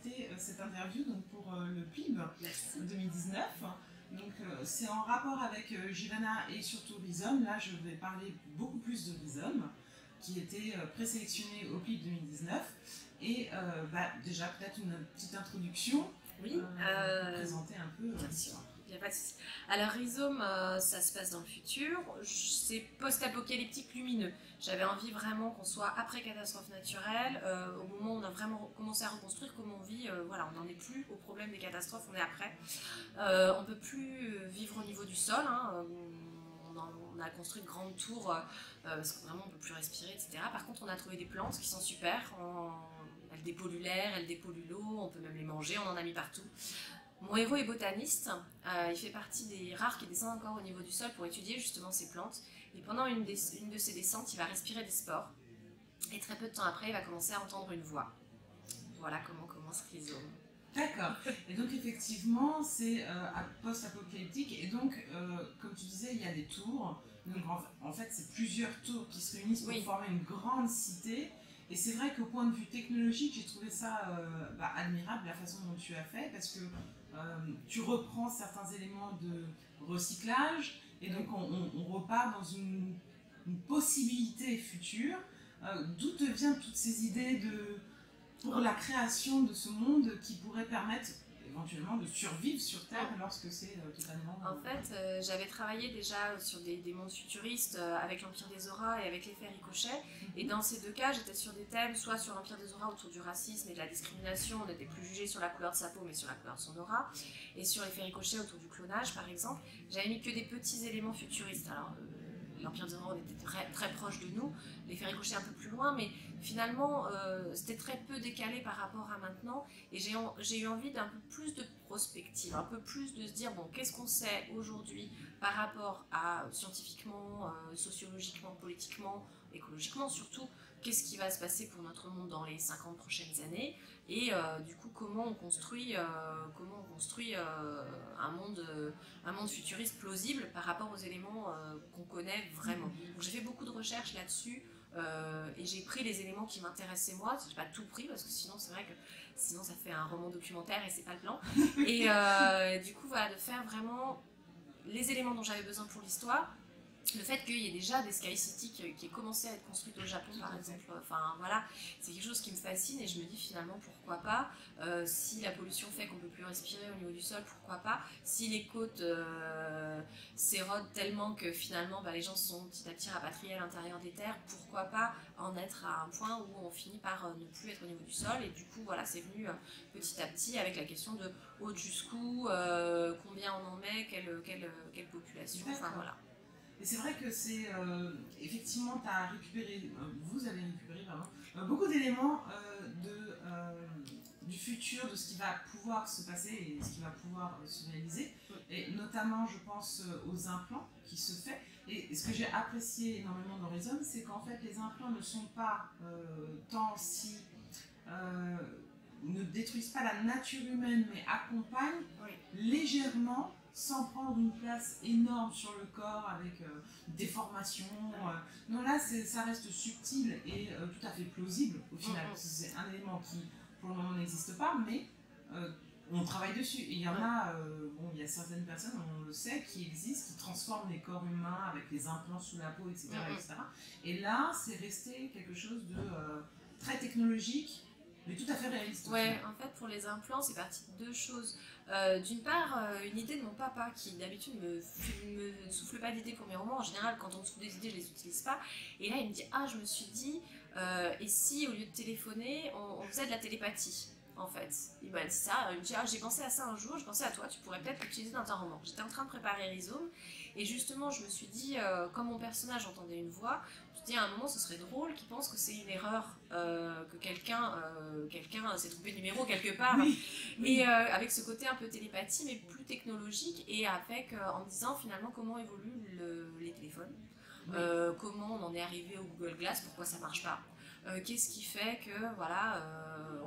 accepté cette interview donc pour le PIB Merci. 2019. Donc c'est en rapport avec Givana et surtout Rhizome. Là je vais parler beaucoup plus de Rhizome qui était présélectionné au PIB 2019. Et déjà peut-être une petite introduction. Oui, pour présenter un peu. Bien sûr. Il n'y a pas de souci. Alors Rhizome, ça se passe dans le futur, c'est post-apocalyptique lumineux. J'avais envie vraiment qu'on soit après catastrophe naturelle, au moment où on a vraiment commencé à reconstruire comment on vit, voilà, on n'en est plus au problème des catastrophes, on est après. On ne peut plus vivre au niveau du sol, hein, on a construit de grandes tours parce que vraiment on ne peut plus respirer, etc. Par contre on a trouvé des plantes qui sont super, elles dépolluent l'air, elles dépolluent l'eau, on peut même les manger, on en a mis partout. Mon héros est botaniste, il fait partie des rares qui descendent encore au niveau du sol pour étudier justement ces plantes. Et pendant une de ces descentes, il va respirer des spores. Et très peu de temps après, il va commencer à entendre une voix. Voilà comment commence Rhizome. D'accord. Et donc effectivement, c'est post-apocalyptique. Et donc, comme tu disais, il y a des tours. Donc en fait, c'est plusieurs tours qui se réunissent pour former une grande cité. Et c'est vrai qu'au point de vue technologique, j'ai trouvé ça admirable, la façon dont tu as fait, parce que tu reprends certains éléments de recyclage, et donc on repart dans une possibilité future. D'où te viennent toutes ces idées pour la création de ce monde qui pourrait permettre éventuellement de survivre sur Terre lorsque c'est totalement... En fait, j'avais travaillé déjà sur des mondes futuristes avec l'Empire des Auras et avec l'effet Ricochet. Et dans ces deux cas, j'étais sur des thèmes, soit sur l'Empire des Auras autour du racisme et de la discrimination, on n'était plus jugé sur la couleur de sa peau mais sur la couleur de son aura. Et sur l'effet Ricochet autour du clonage par exemple, j'avais mis que des petits éléments futuristes. Alors, l'Empire des Auras, on était très proche de nous, l'effet Ricochet un peu plus loin, mais finalement c'était très peu décalé par rapport à maintenant, et j'ai eu envie d'un peu plus de prospective, un peu plus de se dire, bon, qu'est-ce qu'on sait aujourd'hui par rapport à scientifiquement, sociologiquement, politiquement, écologiquement surtout, qu'est-ce qui va se passer pour notre monde dans les 50 prochaines années, et du coup comment on construit un monde futuriste plausible par rapport aux éléments qu'on connaît vraiment. Donc j'ai fait beaucoup de recherches là-dessus, et j'ai pris les éléments qui m'intéressaient moi. J'ai pas tout pris parce que sinon c'est vrai que sinon ça fait un roman documentaire et c'est pas le plan. Et du coup voilà, de faire vraiment les éléments dont j'avais besoin pour l'histoire. Le fait qu'il y ait déjà des Sky City qui aient commencé à être construites au Japon par exemple, enfin voilà, c'est quelque chose qui me fascine, et je me dis finalement pourquoi pas, si la pollution fait qu'on ne peut plus respirer au niveau du sol, pourquoi pas, si les côtes s'érodent tellement que finalement les gens sont petit à petit rapatriés à l'intérieur des terres, pourquoi pas en être à un point où on finit par ne plus être au niveau du sol. Et du coup voilà, c'est venu petit à petit avec la question de haute jusqu'où, combien on en met, quelle population, enfin voilà. Et c'est vrai que c'est effectivement, vous avez récupéré beaucoup d'éléments du futur, de ce qui va pouvoir se passer et ce qui va pouvoir se réaliser. Et notamment, je pense aux implants qui se font. Et ce que j'ai apprécié énormément dans Rhizome, c'est qu'en fait, les implants ne sont pas ne détruisent pas la nature humaine, mais accompagnent légèrement, sans prendre une place énorme sur le corps avec déformation. Non, là, ça reste subtil et tout à fait plausible au final. C'est un élément qui, pour le moment, n'existe pas, mais on travaille dessus. Et il y en a, il y a certaines personnes, on le sait, qui existent, qui transforment les corps humains avec les implants sous la peau, etc. etc. Et là, c'est resté quelque chose de très technologique, mais tout à fait réaliste. Ouais, en fait, pour les implants, c'est parti de deux choses. D'une part, une idée de mon papa, qui d'habitude me souffle pas d'idées pour mes romans. En général, quand on me souffle des idées, je les utilise pas. Et là, il me dit, ah, je me suis dit, et si au lieu de téléphoner, on faisait de la télépathie, en fait. Il m'a dit ça, il me dit, ah, j'ai pensé à ça un jour, j'ai pensé à toi, tu pourrais peut-être l'utiliser dans un roman. J'étais en train de préparer Rhizome, et justement, je me suis dit, comme mon personnage entendait une voix, je me suis dit, à un moment, ce serait drôle qu'il pense que c'est une erreur, que quelqu'un s'est trompé de numéro quelque part. Oui. Et avec ce côté un peu télépathie, mais plus technologique, et avec, en me disant finalement comment évoluent les téléphones, comment on en est arrivé au Google Glass, pourquoi ça marche pas. Qu'est-ce qui fait que, voilà,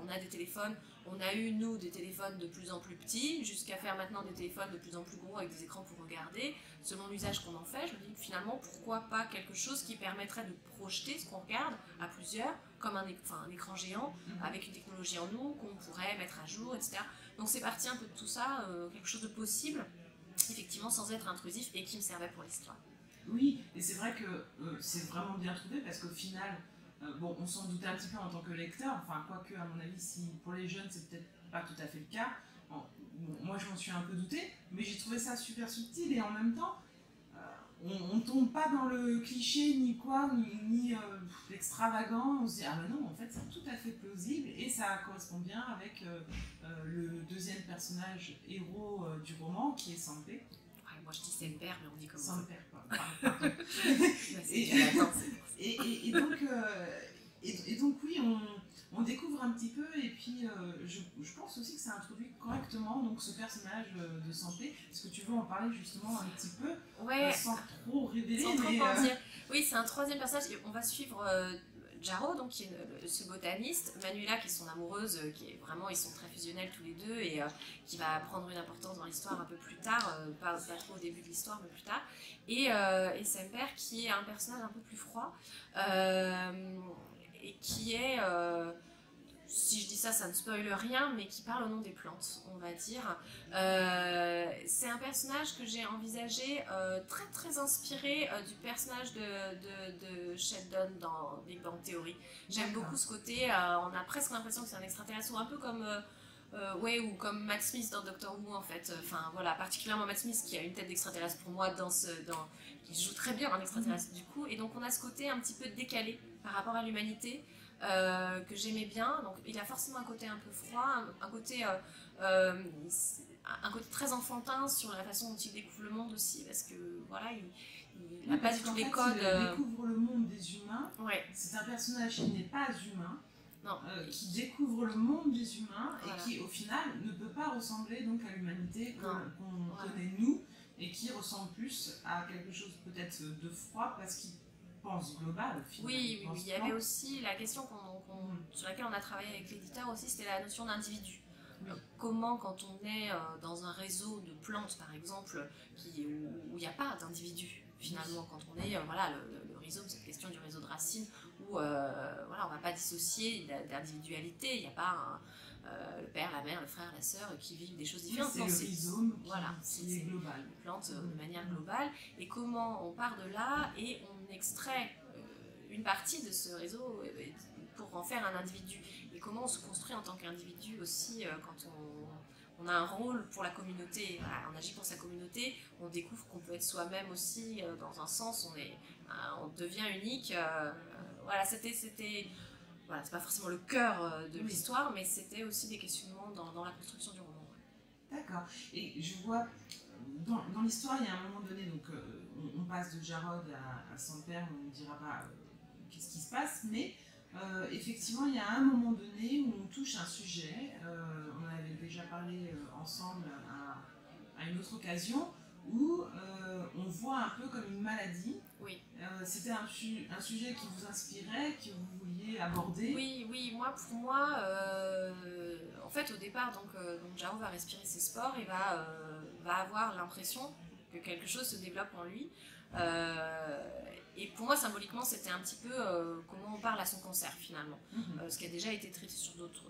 on a des téléphones, on a eu, nous, des téléphones de plus en plus petits, jusqu'à faire maintenant des téléphones de plus en plus gros avec des écrans pour regarder, selon l'usage qu'on en fait. Je me dis que finalement, pourquoi pas quelque chose qui permettrait de projeter ce qu'on regarde à plusieurs, comme un écran géant, avec une technologie en nous, qu'on pourrait mettre à jour, etc. Donc c'est parti un peu de tout ça, quelque chose de possible, effectivement, sans être intrusif, et qui me servait pour l'histoire. Oui, et c'est vrai que c'est vraiment bien trouvé, parce qu'au final, bon, on s'en doutait un petit peu en tant que lecteur, enfin, quoique, à mon avis, si pour les jeunes, c'est peut-être pas tout à fait le cas. Bon, moi, je m'en suis un peu doutée, mais j'ai trouvé ça super subtil, et en même temps, on tombe pas dans le cliché, ni quoi, ni l'extravagant. On se dit, ah ben non, en fait, c'est tout à fait plausible, et ça correspond bien avec le deuxième personnage héros du roman, qui est Samper. Ouais, moi, je dis Semper, mais on dit comme Samper, quoi. Et donc oui, on découvre un petit peu, et puis je pense aussi que ça introduit correctement donc ce personnage de Santé. Est-ce que tu veux en parler justement un petit peu, ouais, sans trop révéler, sans trop en dire. Oui, c'est un troisième personnage. On va suivre Jaro, donc, qui est ce botaniste, Manuela, qui est son amoureuse, qui est vraiment, ils sont très fusionnels tous les deux, et qui va prendre une importance dans l'histoire un peu plus tard, pas trop au début de l'histoire, mais plus tard. Et Semper, qui est un personnage un peu plus froid, et qui est, si je dis ça, ça ne spoile rien, mais qui parle au nom des plantes, on va dire. C'est un personnage que j'ai envisagé très très inspiré du personnage de Sheldon dans Big Bang Theory. J'aime beaucoup ce côté, on a presque l'impression que c'est un extraterrestre, ou un peu comme... ouais, ou comme Matt Smith dans Doctor Who, en fait. Enfin, voilà, particulièrement Matt Smith, qui a une tête d'extraterrestre pour moi, qui joue très bien un extraterrestre du coup. Et donc on a ce côté un petit peu décalé par rapport à l'humanité, que j'aimais bien. Donc il a forcément un côté un peu froid, un côté très enfantin sur la façon dont il découvre le monde aussi, parce que voilà, il n'a pas du tout les codes. Il découvre le monde des humains. Ouais. C'est un personnage qui n'est pas humain. Non. Qui découvre le monde des humains, voilà. Et qui au final ne peut pas ressembler donc à l'humanité qu'on connaît nous, et qui ressemble plus à quelque chose peut-être de froid, parce qu'il pense global au final. Oui, il y avait aussi la question sur laquelle on a travaillé avec l'éditeur aussi, c'était la notion d'individu. Oui. Comment, quand on est dans un réseau de plantes par exemple, où il n'y a pas d'individu finalement, quand on est, voilà, le rhizome, cette question du réseau de racines, où voilà, on ne va pas dissocier d'individualité, il n'y a pas le père, la mère, le frère, la sœur qui vivent des choses différentes. Oui, c'est le rhizome voilà, qui est global. Une plante de manière globale, et comment on part de là et on extrait une partie de ce réseau pour en faire un individu, et comment on se construit en tant qu'individu aussi quand on a un rôle pour la communauté, voilà, on agit pour sa communauté, on découvre qu'on peut être soi-même aussi, dans un sens, on devient unique. Voilà, voilà, c'est pas forcément le cœur de l'histoire, mais c'était aussi des questionnements dans la construction du roman. D'accord. Et je vois, dans l'histoire, il y a un moment donné, donc on passe de Jarod à Samper, on ne dira pas qu'est-ce qui se passe, mais effectivement, il y a un moment donné où on touche un sujet, on en avait déjà parlé ensemble à une autre occasion, où on voit un peu comme une maladie. Oui. C'était un sujet qui vous inspirait, que vous vouliez aborder. Oui, pour moi, en fait, au départ, donc Jaro va respirer ses spores et va avoir l'impression que quelque chose se développe en lui. Et pour moi, symboliquement, c'était un petit peu comment on parle à son cancer, finalement. Ce qui a déjà été traité sur dans d'autres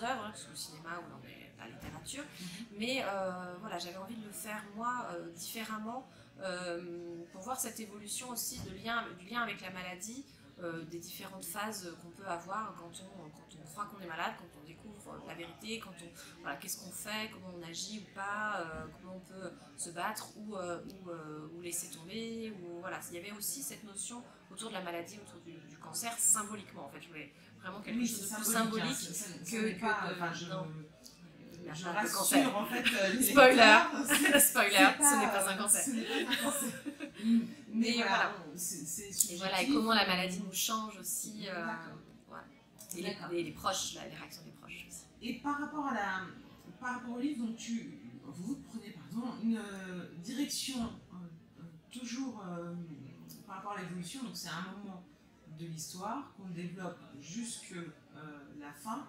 œuvres, que ce soit au cinéma ou dans la littérature. Mais voilà, j'avais envie de le faire, moi, différemment, pour voir cette évolution aussi du lien avec la maladie, des différentes phases qu'on peut avoir quand on croit qu'on est malade, quand on découvre la vérité, voilà, qu'est-ce qu'on fait, comment on agit ou pas, comment on peut se battre ou laisser tomber, ou voilà. Il y avait aussi cette notion autour de la maladie, autour du cancer, symboliquement en fait. Je voulais vraiment quelque chose de plus symbolique je rassure en fait spoiler, ce n'est pas un cancer. Mais voilà. Et voilà, et comment la maladie nous change aussi. Voilà. Et les proches, les réactions des proches aussi. Et par rapport au livre, donc vous prenez pardon, une direction toujours par rapport à l'évolution, donc c'est un moment de l'histoire, qu'on développe jusque la fin.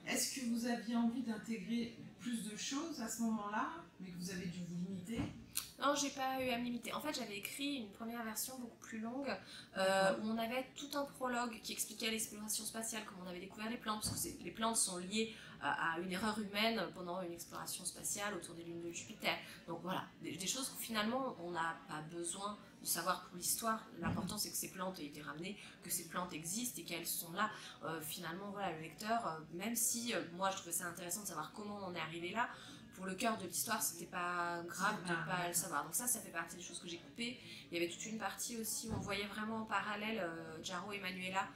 Est-ce que vous aviez envie d'intégrer plus de choses à ce moment-là, mais que vous avez dû vous limiter? Non, j'ai pas eu à me limiter. En fait, j'avais écrit une première où plus longue, où on avait tout un prologue qui expliquait l'exploration spatiale, comment on avait découvert les plantes, parce que les plantes sont liées à une erreur humaine pendant une exploration spatiale autour des lunes de Jupiter. Donc voilà, des choses que finalement on n'a pas besoin de savoir pour l'histoire. L'important c'est que ces plantes aient été ramenées, que ces plantes existent et qu'elles sont là. Finalement, voilà, le lecteur, même si moi je trouvais ça intéressant de savoir comment on est arrivé là, pour le cœur de l'histoire, c'était pas grave de ne pas le savoir. Donc ça fait partie des choses que j'ai coupées. Il y avait toute une partie aussi où on voyait vraiment en parallèle Jaro et Manuela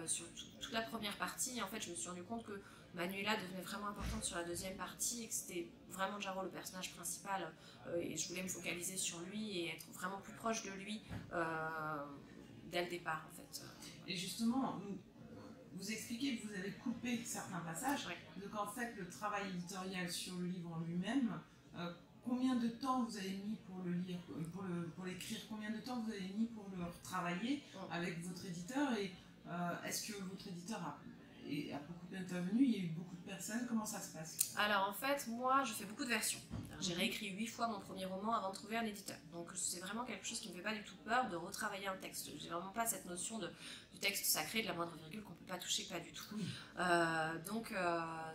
sur toute la première partie. Et en fait, je me suis rendu compte que Manuela devenait vraiment importante sur la deuxième partie et que c'était vraiment Jaro le personnage principal. Et je voulais me focaliser sur lui et être vraiment plus proche de lui dès le départ, en fait. Et justement, vous expliquez que vous avez coupé certains passages, donc en fait le travail éditorial sur le livre en lui-même, combien de temps vous avez mis pour le lire, pour l'écrire, combien de temps vous avez mis pour le retravailler avec votre éditeur, et est-ce que votre éditeur a beaucoup intervenu, il y a eu beaucoup de personnes, comment ça se passe? Alors en fait, moi je fais beaucoup de versions. J'ai réécrit 8 fois mon premier roman avant de trouver un éditeur. Donc c'est vraiment quelque chose qui ne me fait pas du tout peur de retravailler un texte. J'ai vraiment pas cette notion du texte sacré, de la moindre virgule qu'on ne peut pas toucher, pas du tout. Donc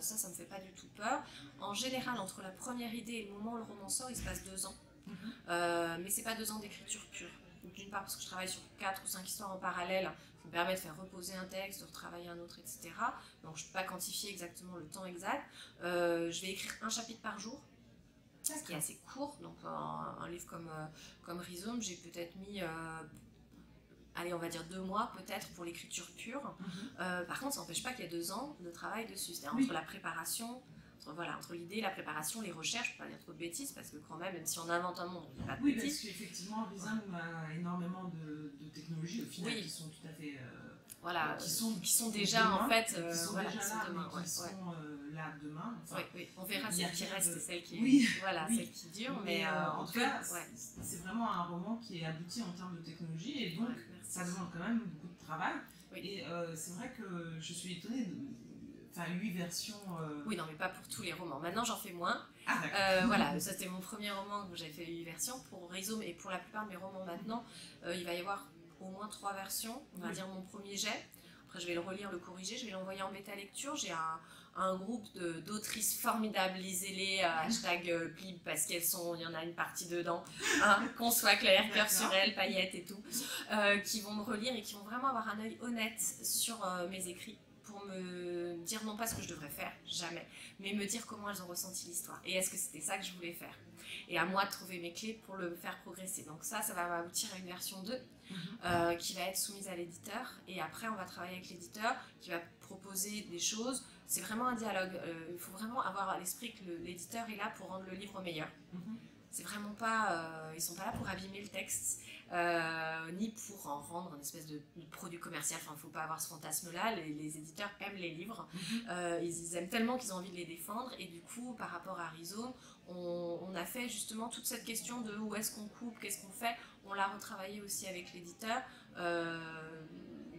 ça me fait pas du tout peur. En général, entre la première idée et le moment où le roman sort, il se passe 2 ans. Mais c'est pas 2 ans d'écriture pure. D'une part parce que je travaille sur 4 ou 5 histoires en parallèle, qui me permet de faire reposer un texte, de retravailler un autre, etc. Donc je ne peux pas quantifier exactement le temps exact. Je vais écrire un chapitre par jour, ce qui est assez court. Donc un livre comme Rhizome, j'ai peut-être mis, allez, on va dire 2 mois peut-être pour l'écriture pure. Par contre, ça n'empêche pas qu'il y a 2 ans de travail dessus. C'est-à-dire entre la préparation, entre l'idée, la préparation, les recherches, je ne peux pas dire trop de bêtises, parce que quand même si on invente un monde, on ne fait pas de bêtises. Parce qu'effectivement, Rhizome a énormément de technologies au final qui sont tout à fait... qui sont déjà en fait... qui sont déjà là, demain, qui sont là demain. Enfin, oui, on verra celle qui reste et celle qui, celle qui dure. Mais en tout cas, c'est vraiment un roman qui est abouti en termes de technologie, et donc ça demande quand même beaucoup de travail. Et c'est vrai que je suis étonnée de... Enfin, 8 versions... Oui, non, mais pas pour tous les romans. Maintenant, j'en fais moins. Voilà, ça c'était mon premier roman où j'avais fait 8 versions. Pour Rhizome et pour la plupart de mes romans maintenant, il va y avoir au moins 3 versions. On va dire mon premier jet. Après, je vais le relire, le corriger, je vais l'envoyer en bêta lecture. J'ai un groupe d'autrices formidables, lisez-les, #plib, parce il y en a une partie dedans, qu'on soit clair, cœur sur elle, paillettes et tout, qui vont me relire et qui vont vraiment avoir un œil honnête sur mes écrits, pour me dire non pas ce que je devrais faire, jamais, mais me dire comment elles ont ressenti l'histoire. Et est-ce que c'était ça que je voulais faire? Et à moi de trouver mes clés pour le faire progresser. Donc ça va m'aboutir à une version 2 qui va être soumise à l'éditeur. Et après, on va travailler avec l'éditeur qui va proposer des choses. C'est vraiment un dialogue. Il faut vraiment avoir à l'esprit que l'éditeur est là pour rendre le livre meilleur. C'est vraiment pas... ils sont pas là pour abîmer le texte. Ni pour en rendre une espèce de produit commercial. Enfin, il ne faut pas avoir ce fantasme-là. Les éditeurs aiment les livres. Ils aiment tellement qu'ils ont envie de les défendre. Et du coup, par rapport à Rhizome, on a fait justement toute cette question de où est-ce qu'on coupe, qu'est-ce qu'on fait. On l'a retravaillé aussi avec l'éditeur.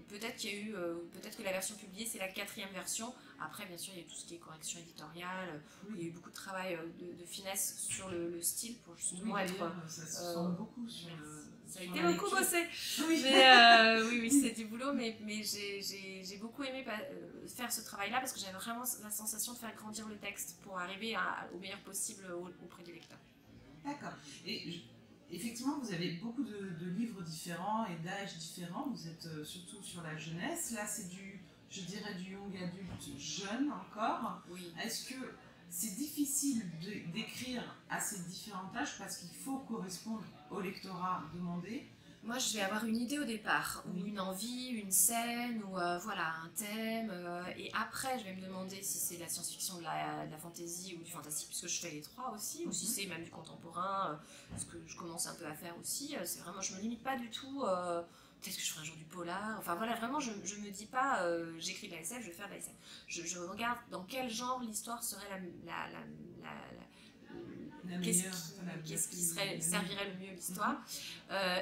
Peut-être qu'il y a eu, peut-être que la version publiée, c'est la 4e version. Après, bien sûr, il y a tout ce qui est correction éditoriale. Il y a eu beaucoup de travail de finesse sur le style pour justement être... Ça se sent beaucoup sur le... Ça a été beaucoup bossé. Oui, c'est du boulot, mais j'ai beaucoup aimé faire ce travail-là parce que j'avais vraiment la sensation de faire grandir le texte pour arriver au meilleur possible auprès du lecteur. D'accord. Et effectivement, vous avez beaucoup de livres différents et d'âges différents. Vous êtes surtout sur la jeunesse. Là, c'est je dirais du young adulte jeune encore. Est-ce que c'est difficile d'écrire à ces différents âges parce qu'il faut correspondre au lectorat demandé? Moi, je vais avoir une idée au départ, ou une envie, une scène, ou voilà, un thème. Et après, je vais me demander si c'est de la science-fiction, de la fantasy ou du fantastique, puisque je fais les 3 aussi, ou si c'est même du contemporain, ce que je commence un peu à faire aussi. C'est vraiment, je me limite pas du tout. Peut-être que je ferai un jour du polar. Enfin voilà, vraiment, je me dis pas, j'écris de la SF, je vais faire de la SF. Je regarde dans quel genre l'histoire serait qu'est-ce qui servirait le mieux l'histoire.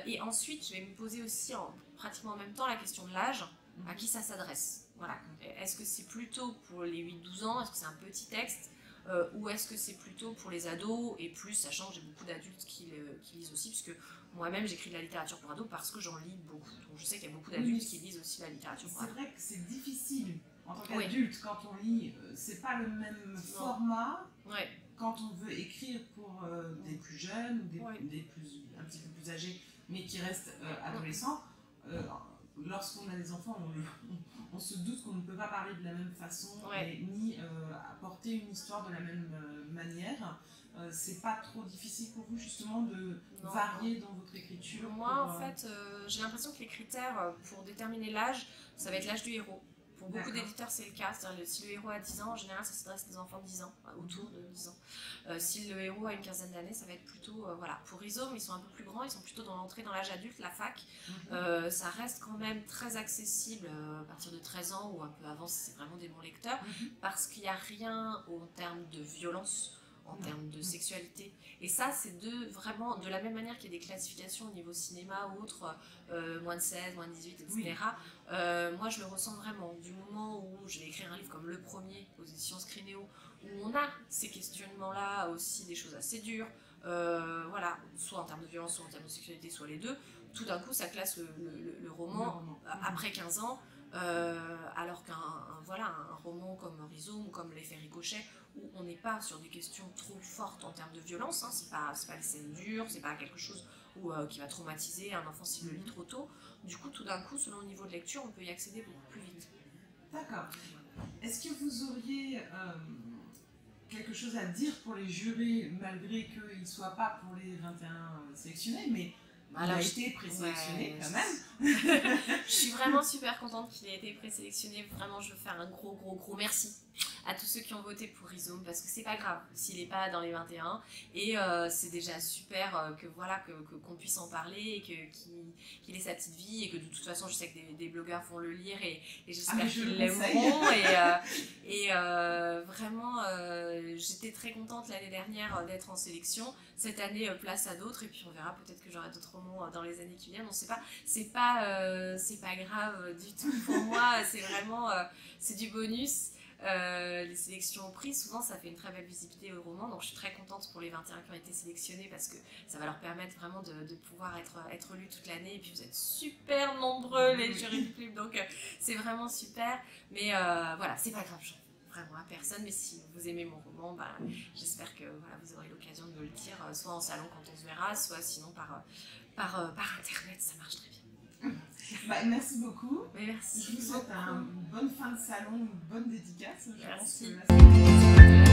Et ensuite, je vais me poser aussi pratiquement en même temps la question de l'âge, à qui ça s'adresse. Voilà. Est-ce que c'est plutôt pour les 8-12 ans, est-ce que c'est un petit texte, ou est-ce que c'est plutôt pour les ados, et plus, sachant que j'ai beaucoup d'adultes qui lisent aussi, puisque moi-même j'écris de la littérature pour ados parce que j'en lis beaucoup. Donc je sais qu'il y a beaucoup d'adultes qui lisent aussi la littérature pour ados. C'est vrai que c'est difficile en tant qu'adulte quand on lit, c'est pas le même format. Ouais. Quand on veut écrire pour des plus jeunes ou un petit peu plus âgés, mais qui restent adolescents, lorsqu'on a des enfants, on se doute qu'on ne peut pas parler de la même façon ni apporter une histoire de la même manière. C'est pas trop difficile pour vous justement de varier dans votre écriture? Moi, en fait, j'ai l'impression que les critères pour déterminer l'âge, ça va être l'âge du héros. Pour beaucoup d'éditeurs, c'est le cas. C'est-à-dire, si le héros a 10 ans, en général, ça s'adresse à des enfants de 10 ans, autour de 10 ans. Si le héros a une quinzaine d'années, ça va être plutôt... voilà. Pour Rhizome, ils sont un peu plus grands, ils sont plutôt dans l'entrée dans l'âge adulte, la fac. Ça reste quand même très accessible à partir de 13 ans ou un peu avant, si c'est vraiment des bons lecteurs, parce qu'il n'y a rien en termes de violence, en termes de sexualité. Et ça, c'est vraiment, de la même manière qu'il y a des classifications au niveau cinéma ou autres, moins de 16, moins de 18, etc. Moi, je le ressens vraiment. Du moment où je vais écrire un livre comme le premier, aux éditions Scrinéo, où on a ces questionnements-là, aussi des choses assez dures, voilà, soit en termes de violence, soit en termes de sexualité, soit les deux, tout d'un coup, ça classe le roman après 15 ans, alors qu'un roman comme Rhizome ou comme L'effet ricochet, où on n'est pas sur des questions trop fortes en termes de violence, c'est pas les scènes dures, c'est pas quelque chose qui va traumatiser un enfant s'il le lit trop tôt. Du coup, tout d'un coup, selon le niveau de lecture, on peut y accéder beaucoup plus vite. D'accord. Est-ce que vous auriez quelque chose à dire pour les jurés, malgré qu'ils ne soient pas pour les 21 sélectionnés, mais il a été présélectionné quand même. Je suis vraiment super contente qu'il ait été présélectionné. Vraiment, je veux faire un gros merci à tous ceux qui ont voté pour Rhizome, parce que c'est pas grave s'il n'est pas dans les 21. Et c'est déjà super qu'on puisse en parler et qu'il ait sa petite vie, et que de toute façon, je sais que des blogueurs vont le lire et j'espère qu'ils l'aimeront. Et vraiment, j'étais très contente l'année dernière d'être en sélection. Cette année, place à d'autres, et puis on verra, peut-être que j'aurai d'autres romans dans les années qui viennent. On sait pas, c'est pas grave du tout pour moi. C'est vraiment, c'est du bonus. Les sélections au prix, souvent ça fait une très belle visibilité au roman, donc je suis très contente pour les 21 qui ont été sélectionnés, parce que ça va leur permettre vraiment de pouvoir être lus toute l'année. Et puis vous êtes super nombreux, les jurys du club, donc c'est vraiment super. Mais voilà, c'est pas grave, vraiment à personne, mais si vous aimez mon roman, j'espère que vous aurez l'occasion de me le dire, soit en salon quand on se verra, soit sinon par internet, ça marche très bien. Merci beaucoup. Mais merci. Je vous souhaite une bonne fin de salon, une bonne dédicace. Merci. Je pense que